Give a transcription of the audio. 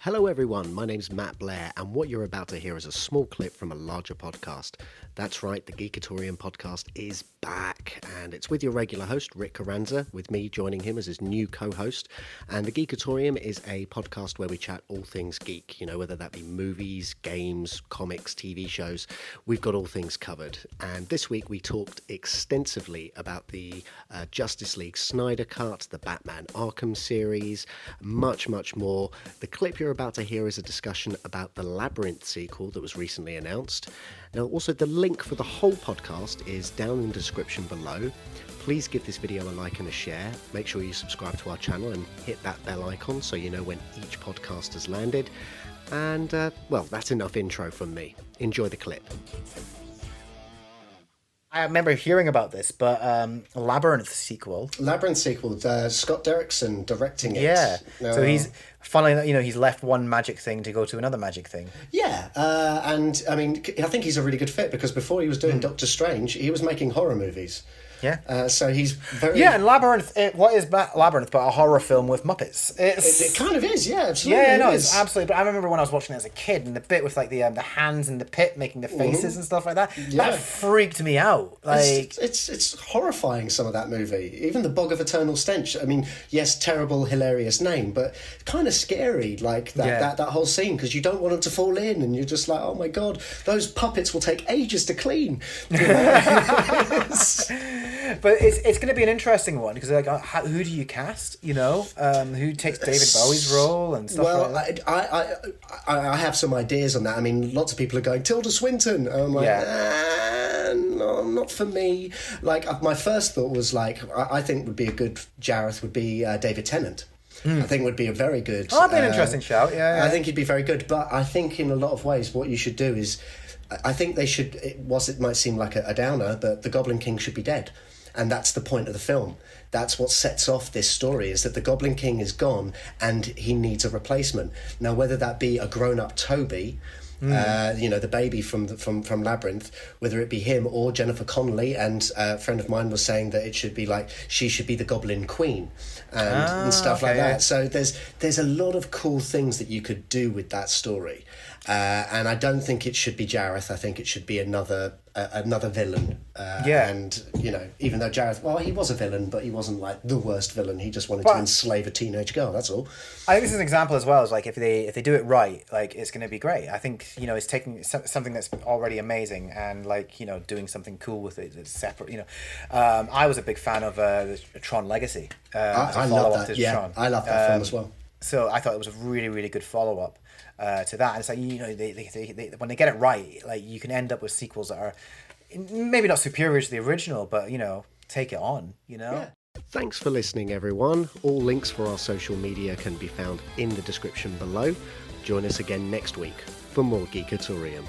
Hello everyone, my name's Matt Blair, and what you're about to hear is a small clip from a larger podcast. That's right, the Geekatorium podcast is back, and it's with your regular host, Rick Carranza, with me joining him as his new co-host. And the Geekatorium is a podcast where we chat all things geek, whether that be movies, games, comics, TV shows. We've got all things covered. And this week we talked extensively about the Justice League Snyder Cut, the Batman Arkham series, much more. The clip you're about to hear is a discussion about the Labyrinth sequel that was recently announced. Now, also, the link for the whole podcast is down in the description below. Please give this video a like and a share. Make sure you subscribe to our channel and hit that bell icon so you know when each podcast has landed. And, well, that's enough intro from me. Enjoy the clip. I remember hearing about this, but Labyrinth sequel, Scott Derrickson directing it. Yeah. So he's finally, he's left one magic thing to go to another magic thing. Yeah, and I mean, I think he's a really good fit because before he was doing Doctor Strange, he was making horror movies. Yeah. So he's very... Yeah, and Labyrinth, what is Labyrinth but a horror film with Muppets? It kind of is, yeah, absolutely. Yeah, no, it's absolutely... But I remember when I was watching it as a kid, and the bit with, like, the hands in the pit making the faces and stuff like that, that freaked me out. Like... It's horrifying, some of that movie. Even the Bog of Eternal Stench. I mean, yes, terrible, hilarious name, but kind of scary, like, that whole scene, because you don't want them to fall in, and you're just like, oh my God, those puppets will take ages to clean. But it's going to be an interesting one because who do you cast? Who takes David Bowie's role and stuff like that? I have some ideas on that. I mean, lots of people are going Tilda Swinton. And I'm like, no, not for me. Like, my first thought was like, I think would be a good Jareth would be David Tennant. I think would be a very good... Oh, that'd be an interesting shout, yeah. I think he'd be very good, but I think in a lot of ways what you should do is, I think they should, whilst it might seem like a downer, but the Goblin King should be dead. And that's the point of the film. That's what sets off this story, is that the Goblin King is gone and he needs a replacement. Now, whether that be a grown-up Toby, the baby from Labyrinth, whether it be him or Jennifer Connelly, and a friend of mine was saying that it should be like she should be the Goblin Queen and stuff like that. So there's a lot of cool things that you could do with that story. And I don't think it should be Jareth. I think it should be another villain. And, even though Jareth, well, he was a villain, but he wasn't like the worst villain. He just wanted to enslave a teenage girl, that's all. I think this is an example as well, is like if they do it right, like it's going to be great. I think, it's taking something that's already amazing and like, doing something cool with it that's separate, I was a big fan of the Tron Legacy. I love that, Tron. I love that film as well. So I thought it was a really, really good follow-up to that. And it's like, they when they get it right, like you can end up with sequels that are maybe not superior to the original, but, take it on, Yeah. Thanks for listening, everyone. All links for our social media can be found in the description below. Join us again next week for more Geekatorium.